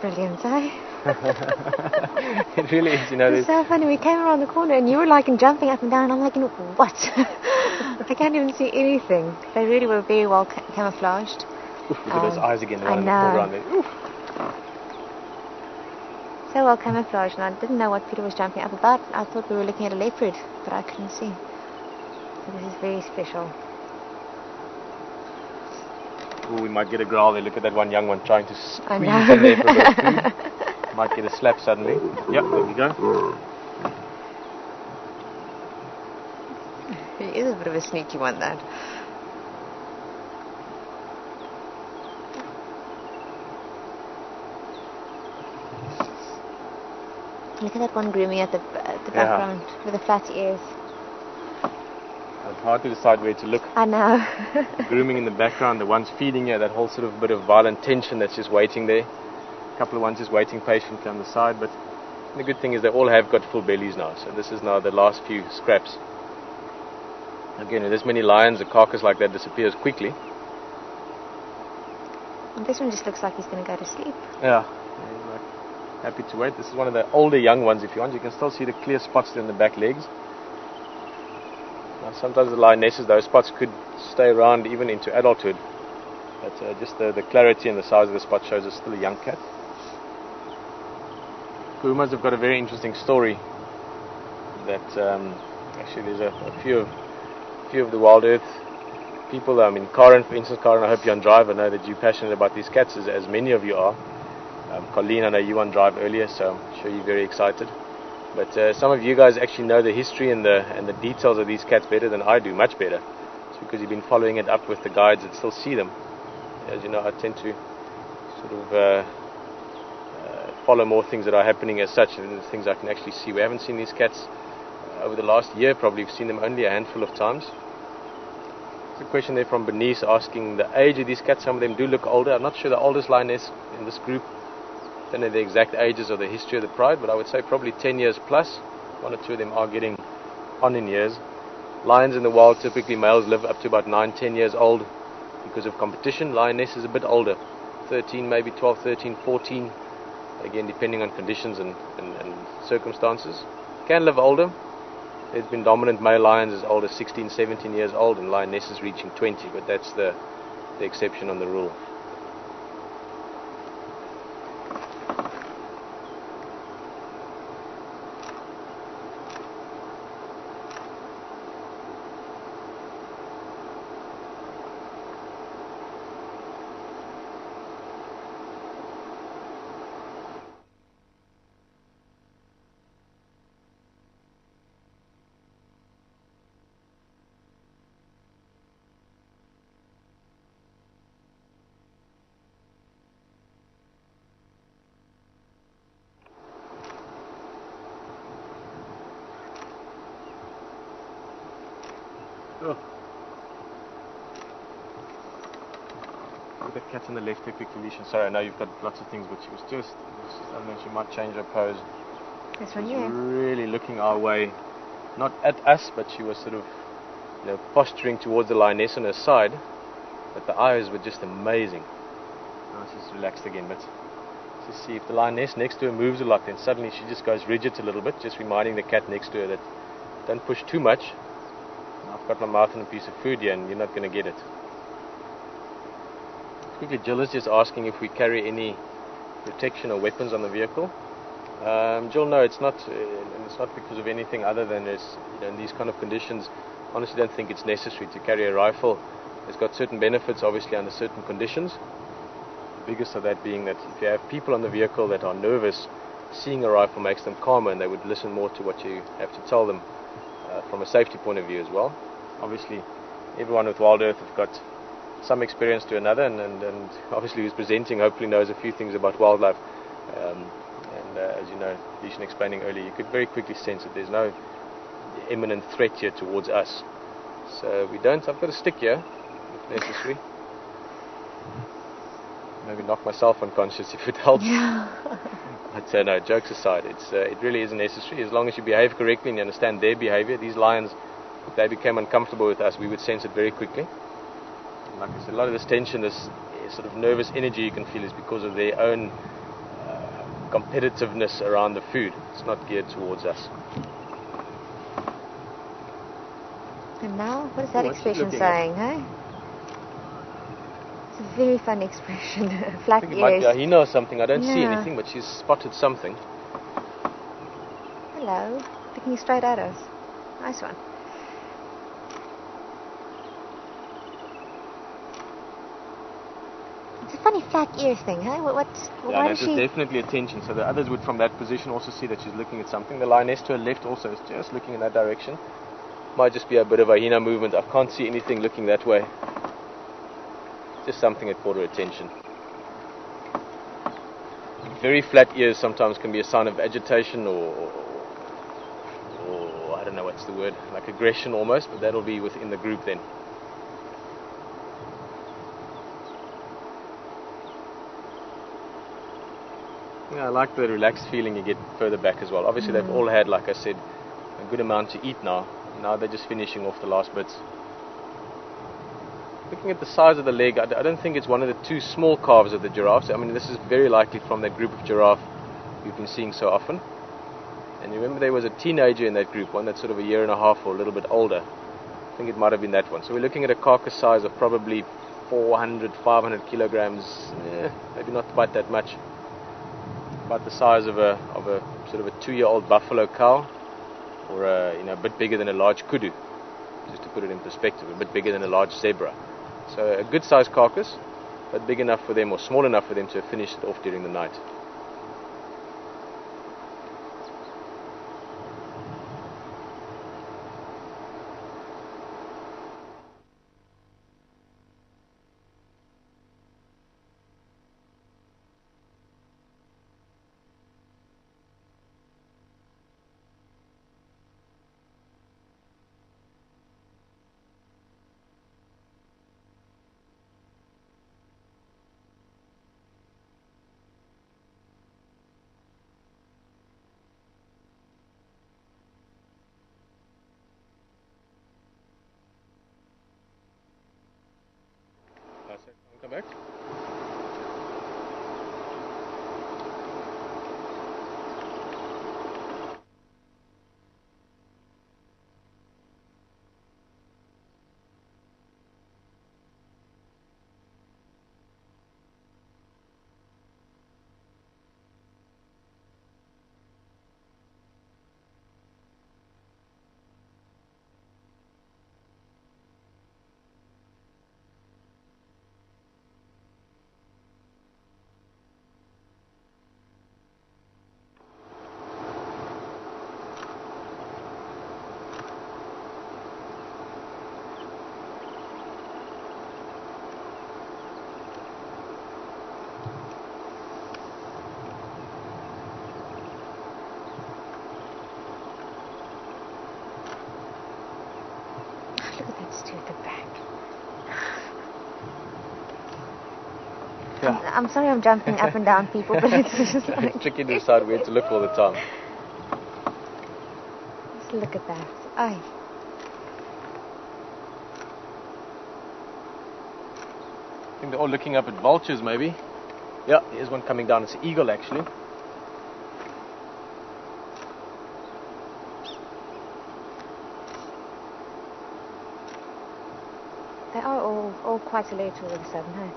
brilliant, eh? It really is, you know. It's so funny. We came around the corner and you were like jumping up and down. I'm like, what? I can't even see anything. They really were very well camouflaged. Oof, look at those eyes again. I know. Around there. Oof. So well camouflaged, and I didn't know what Peter was jumping up about. I thought we were looking at a leopard, but I couldn't see. So this is very special. Ooh, we might get a growl there. Look at that one young one trying to squeeze I know. in there for a bit of food. Might get a slap suddenly. Yep, there we go. He is a bit of a sneaky one, that. Look at that one grooming at the background with the flat ears. It's hard to decide where to look. I know. Grooming in the background, the ones feeding you, that whole sort of bit of violent tension that's just waiting there. A couple of ones just waiting patiently on the side, but the good thing is they all have got full bellies now, so this is now the last few scraps. Again, with this many lions, a carcass like that disappears quickly. And this one just looks like he's going to go to sleep. Yeah. Happy to wait. This is one of the older young ones, if you want. You can still see the clear spots there on the back legs. Now, sometimes the lionesses, those spots could stay around even into adulthood. But just the clarity and the size of the spot shows it's still a young cat. Nkuhumas have got a very interesting story. That actually there's a few of the WildEarth people. I mean, Karen, for instance, Karen, I hope you're on drive. I know that you're passionate about these cats, as many of you are. Colleen, I know you on drive earlier, so I'm sure you're very excited. But some of you guys actually know the history and the details of these cats better than I do, much better. It's because you've been following it up with the guides that still see them. As you know, I tend to sort of follow more things that are happening as such, and the things I can actually see. We haven't seen these cats over the last year, probably we've seen them only a handful of times. There's a question there from Bernice asking the age of these cats. Some of them do look older. I'm not sure the oldest lioness in this group. I don't know the exact ages or the history of the pride, but I would say probably 10 years plus. One or two of them are getting on in years. Lions in the wild, typically males live up to about 9-10 years old because of competition. Lioness is a bit older, 13, maybe 12, 13, 14, again depending on conditions and circumstances. Can live older. There's been dominant male lions as old as 16, 17 years old, and lionesses reaching 20, but that's the exception on the rule. Oh. Look at that cat on the left, technically leash. Sorry, I know you've got lots of things, but she was just I don't know, she might change her pose. This one, she was really looking our way, not at us, but she was sort of, you know, posturing towards the lioness on her side. But the eyes were just amazing. Now she's relaxed again, but just see if the lioness next to her moves a lot, then suddenly she just goes rigid a little bit, just reminding the cat next to her that don't push too much. I've got my mouth on a piece of food here and you're not going to get it. Quickly, Jill is just asking if we carry any protection or weapons on the vehicle. Jill, no, it's not, and it's not because of anything other than it's, you know, in these kind of conditions, honestly don't think it's necessary to carry a rifle. It's got certain benefits, obviously, under certain conditions. The biggest of that being that if you have people on the vehicle that are nervous, seeing a rifle makes them calmer and they would listen more to what you have to tell them from a safety point of view as well. Obviously, everyone with WildEarth have got some experience to another, and obviously who's presenting hopefully knows a few things about wildlife. As you know, Lishan explaining earlier, you could very quickly sense that there's no imminent threat here towards us. So we don't. I've got a stick here, if necessary. Maybe knock myself unconscious if it helps. But no, jokes aside, it really isn't necessary. As long as you behave correctly and you understand their behavior. These lions, if they became uncomfortable with us, we would sense it very quickly. Like I said, a lot of this tension, this sort of nervous energy you can feel is because of their own competitiveness around the food. It's not geared towards us. And now, what is that What's she expression looking saying, hey? It's a very funny expression. Flat I think it might be ears. hyena or something. I don't see Yeah. anything, but she's spotted something. Hello. Looking straight at us. Nice one. It's a funny flat ears thing, huh? Why does there's she... definitely attention. So the others would, from that position, also see that she's looking at something. The lioness to her left also is just looking in that direction. Might just be a bit of a hyena movement. I can't see anything looking that way. Just something that caught her attention. Very flat ears sometimes can be a sign of agitation or I don't know what's the word, like aggression almost, but that'll be within the group then. Yeah, I like the relaxed feeling you get further back as well. Obviously they've all had, like I said, a good amount to eat now. Now they're just finishing off the last bits. Looking at the size of the leg, I don't think it's one of the two small calves of the giraffes. I mean, this is very likely from that group of giraffe we've been seeing so often. And you remember there was a teenager in that group, one that's sort of a year and a half or a little bit older. I think it might have been that one. So we're looking at a carcass size of probably 400, 500 kilograms. Maybe not quite that much. About the size of a sort of a 2-year-old buffalo cow, or a bit bigger than a large kudu. Just to put it in perspective, a bit bigger than a large zebra. So a good sized carcass, but big enough for them or small enough for them to have finished it off during the night. Come back. Look at that stupid back. Yeah. I'm sorry I'm jumping up and down, people, but it's just like... It's tricky to decide where to look all the time. Just look at that. Aye. I think they're all looking up at vultures maybe. Yeah, here's one coming down. It's an eagle actually. They are all quite alert all of a sudden, hey?